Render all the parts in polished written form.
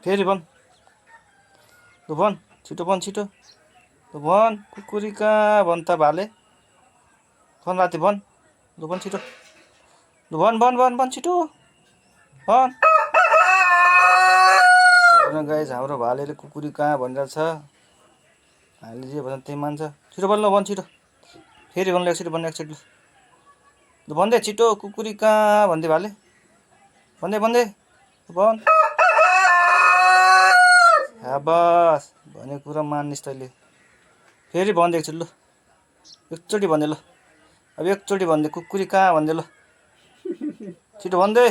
फेरि भन् लु भन् छिटो भन् छिटो लु भन् कुकुरी कहाँ भन् त भाले भन् राति भन् लु भन् छिटो लु भन् भन् भन् भन् छिटो भन् हेर्नु गाइस हाम्रो भालेले कुकुरी कहाँ भनिरहेछ हामीले जे भन्छ त्यही मान्छ छिटो भन् ल भन् छिटो फेरि भन्नु एकचोटि भन्नु एकचोटि लु भन्दै छिटो कुकुरी कहाँ भन्दै भाले भन्दै भन्दै भन् हाबास भनेको कुरा मान्निस् तैँले फेरि भन्दै एकचोटि लु एकचोटि भन्दै ल अब एकचोटि भन्दै कुकुरी कहाँ भन्दै ल छिटो भन्दै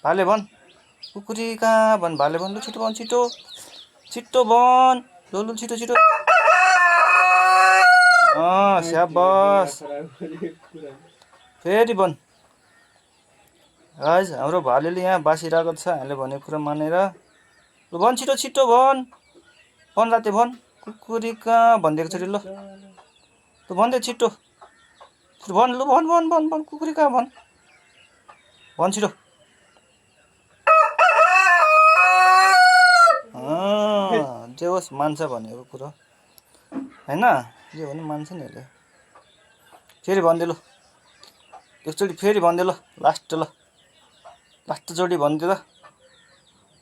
भाले भन् कुकुरी कहाँ भन् भाले भन् लु छिटो भन् छिटो छिटो भन् लु लु छिटो छिटो स्याबास फेरि भन् गाइस हाम्रो भालेले यहाँ बासिरहेको छ हामीले भनेको कुरा मानेर लु भन् छिटो छिटो भन् भन् राति भन् कुकुरी कहाँ भनिदिएको छोरी ल लु भन्दै छिटो छिटो भन् लु भन् भन् भन् भन् कुकुरी कहाँ भन् भन् छिटो जे होस् मान्छ भनेको कुरा होइन जे भने मान्छ नि यसले फेरि भनिदिए लु एकचोटि फेरि भनिदिए ल लास्टचोटि भनिदिए ल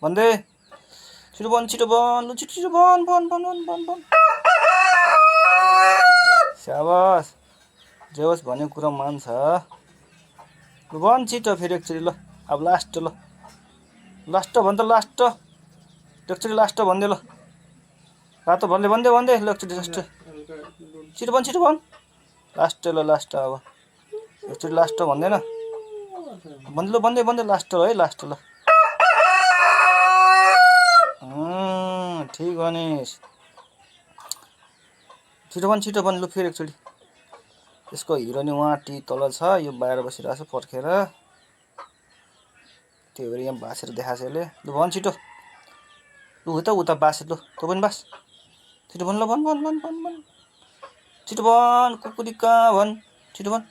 भन्दै छिटो भन् छिटो भन् लु छिटो छिटो भन् भन् भन् भन् भन् भन् स्याबास जे होस् भनेको कुरा मान्छ लु भन् छिटो फेरि एकचोटि ल अब लास्ट ल लास्ट भन् त लास्ट एकचोटि लास्ट भनिदिए ल रातो भन्दै भन्दै भन्दै ल एकचोटि जस्ट छिटो भन् लास्ट ल लास्ट अब एकचोटि लास्ट भन्दैन भन्दै भन्दै भन्दै लास्ट ल है लास्ट ल ठिक भनिस् छिटो भन् लु फेरि एकचोटि यसको हिरोनी उहाँ टी तल छ यो बाहिर बसिरहेको छ पर्खेर त्यही भएर यहाँ बासेर देखाएको छ यसले लु भन् छिटो लु उता बासे लु तँ पनि बास छिटो भन् ल भन् भन् भन् भन् भन् छिटो भन् कुकुरी कहाँ भन् छिटो भन्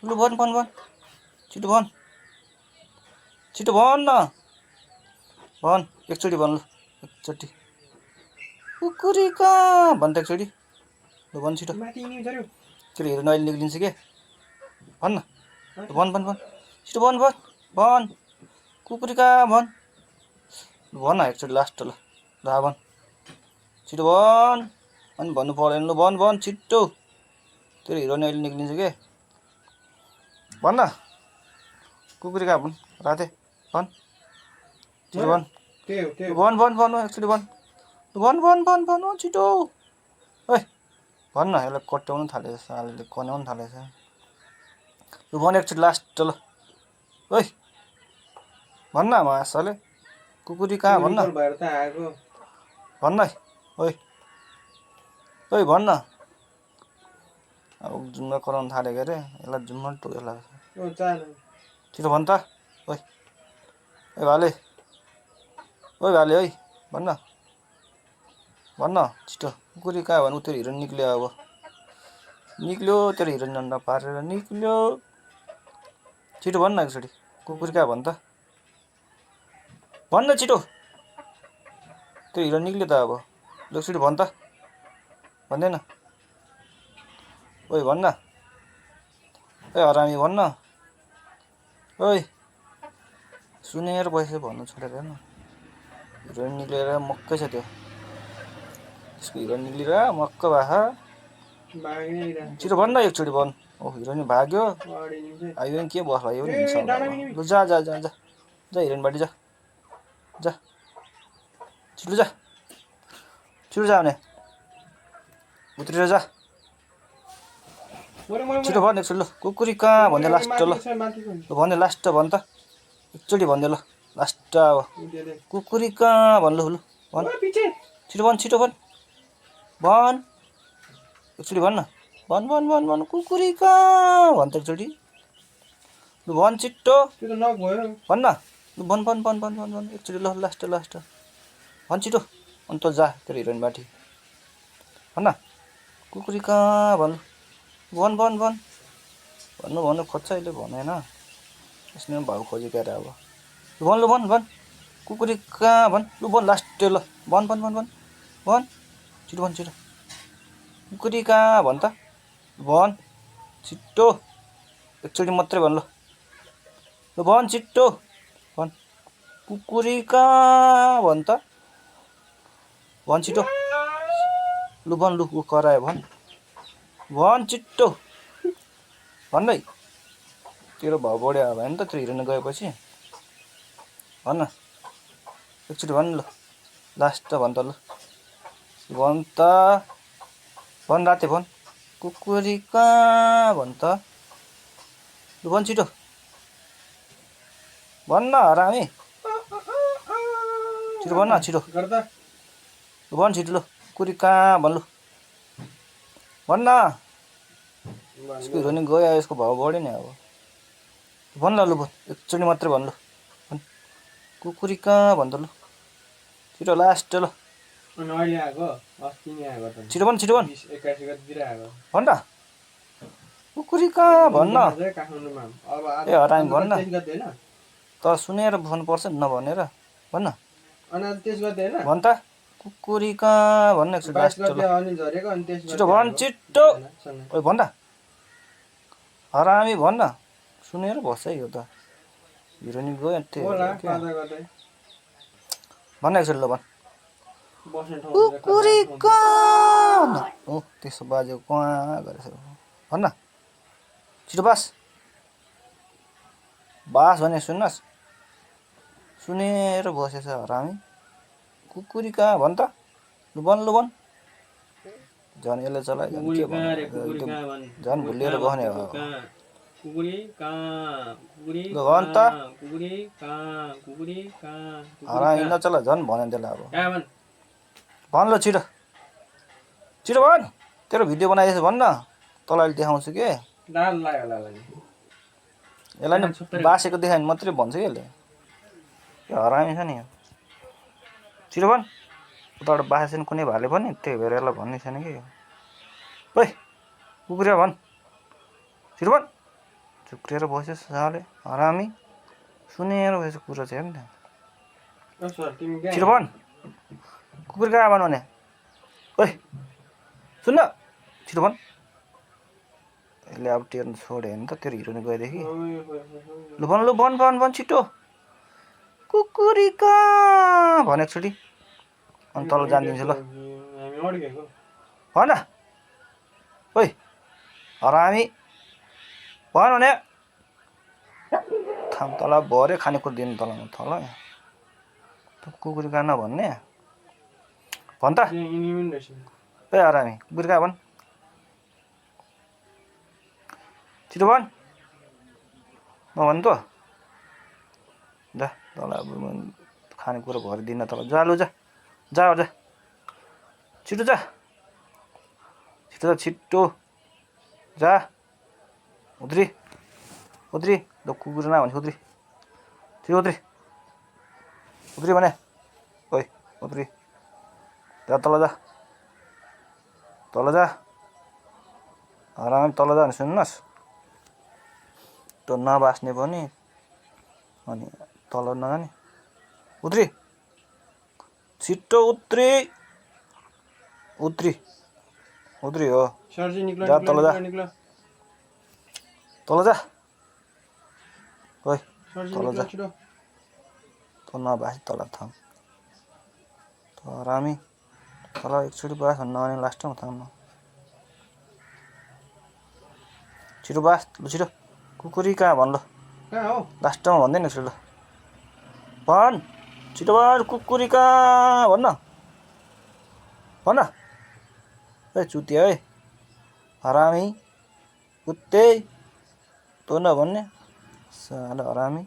लु भन् भन् भन् छिटो भन् न भन् एकचोटि भन् लु एकचोटि कुकुरी कहाँ भन् त एकचोटि लु भन् छिटो फेरि हेर्नु अहिले निक्लिन्छ के भन् न भन् भन् भन् छिटो भन् भन् भन् कुकुरी कहाँ भन् लु भन् न एकचोटि लास्ट ल भन् छिटो भन् अनि भन्नु पर्दैन लु भन् भन् छिटो तेरो हिरो नि अहिले निक्लिन्छ के भन् न कुकुरी कहाँ भन् राते भन् छिटो भन् भन् भन् भन् एकचोटि भन् भन् भन् भन् भन् छिटो ओइ भन् न यसलाई कट्याउनु थालेछ सालले कन्याउनु थालेछ लु भन् एकचोटि लास्ट ल ओइ भन् न मासले कुकुरी कहाँ भन् न भन् न ओइ ओइ भन् न अब जुम्मा कराउनु थालेको अरे यसलाई जुम्मा टोकेर लाग्छ छिटो भन् त ओइ ओइ भाले ओइ भन् न छिटो कुकुरी कहाँ भन्नु तेरो हिरो निक्ल्यो अब निक्ल्यो तेरो हिरो अन्डा पारेर निक्ल्यो छिटो भन् न एकचोटि कुकुरी कहाँ भन् त भन् न छिटो तेरो हिरो निक्ल्यो त अब एकचोटि भन् त भन्दैन ओइ भन् न ओइ हरामी भन् न ओइ सुनेर बसेर भन्नु छोडेर हेर्न हिरो निक्लेर मक्कै छ त्यो त्यसको हिरो निक्लेर मक्क भएको छिटो भन् न एकचोटि भन् ओ हिरो नि भाग्यो आयो नि के बस्ला यो नि हिँड्छ लु जा हिरोइनबाटी जा छिटो जा भने उत्रेर जा छिटो भन् एकचोटि ल कुकुरी कहाँ भन्दै लास्ट ल भन्दै लास्ट भन् त एकचोटि भन्दै ल लास्ट अब कुकुरी कहाँ भन्नु लु भन् छिटो भन् एकचोटि भन् न भन् कुकुरी कहाँ भन् त एकचोटि लु भन् छिटो भन् न लु भन् एकचोटि ल लास्ट भन् छिटो अन्त जा तेरो हिरोइन बाटी भन् न कुकुरी कहाँ भन्नु भन्नु खोज्छ अहिले भनेन यसले पनि भाउ खोजेको अरे अब लु भन् कुकुरी कहाँ भन् लु भन् लास्ट ल भन् भन् भन् भन् भन् छिटो भन् छिटो कुकुरी कहाँ भन् त भन् छिटो एकचोटि मात्रै भन् ल भन् छिटो भन् कुकुरी कहाँ भन् त भन् छिटो लु भन् लु करायो भन् छिटो भन् है तेरो भाउ बढ्यो भयो नि त त्यो हिँड्न गएपछि भन् न एकचोटि भन् ल लास्ट भन् त ल भन् त भन् राते भन् कुकुरी कहाँ भन् त लु भन् छिटो भन् न हरामी छिटो भन् न छिटो लु भन् छिटो लु कुकुरी कहाँ भन् लु भन् न यसको हिरो नि गयो यसको भाउ बढ्यो नि अब भन् ल लु भन् एकचोटि मात्रै भन् ल भन् कुकुरी कहाँ भन् त लु छिटो लास्ट ल छिटो भन् छिटो भन् भन् न कुकुरी कहाँ भन् न ए हरामी भन् न त सुनेर भन्नुपर्छ नभनेर भन् न भन् त कुकुरी कहाँ भन् न एकचोटि लास्ट ल छिटो भन् छिटो ओइ भन् न हरामी भन् न सुनेर बस्छ है यो त हिरो नि गयो भन् न एकचोटि ल भन् कुकुरी कहाँ हो त्यसो बाजेको कहाँ गरेछ भन् न छिटो बास भने सुन्नुहोस् सुनेर बसेछ हरामी कुकुरी कहाँ भन् त लु भन् झन् यसले चला झन् भुलिएर बस्ने हो ल भन् त हरामी नचला झन् भन्यो त्यसलाई अब भन् ल छिटो छिटो भन् तेरो भिडियो बनाइएछ भन् न तँलाई अहिले देखाउँछु के यसलाई नि बासेको देखायो भने मात्रै भन्छ कि यसले यो हरामी छ नि छिटो भन् उताबाट बासे छैन कुनै भाले पनि त्यही भएर यसलाई भन्ने छैन कि ओइ कुकुरिया भन् छिटो भन् चुक्रिएर बस्यो साले हरामी सुनेर बसेको कुरा चाहिँ हेर्नु न छिटो भन् कुकुर कहाँ भन् भने ओइ सुन्न छिटो भन् यसले अब टेर्नु छोड्यो भने त तेरो हिरो नि गएदेखि लु भन् छिटो कुकुरी कहाँ भने एकचोटि अनि तल जानिदिन्छु ल भन न ओइ हरामी भन भने थाम तल भरे खानेकुरा दिनु तलमा तल कुकुरी कहाँ नभन्ने भन् त ए हरामी कुकुरी कहाँ भन् छिटो भन् नभन् त जा तँलाई अब खानेकुरा भरिदिन तल जा लु जा छिटो जा उद्री ल कुकुर नभन्छ छिटो उद्री भने ओइ उद्री जा तल जा हरामी तल जा भने सुन्नुहोस् त नबास्ने पनि अनि तल नजाने उद्री छिटो उद्री हो जा तल जा ओइ तल जा त नबासी तल थाम त हरामी तल एकचोटि बास भन्न भने लास्टमा थाम न छिटो बास ल छिटो कुकुरी कहाँ भन् ल लास्टमा भन्दैन एकचोटि ल भन् छिटो भन् कुकुरी कहाँ भन् न ए चुतिया है हरामी कुत्ते तँ नभन्ने साला हरामी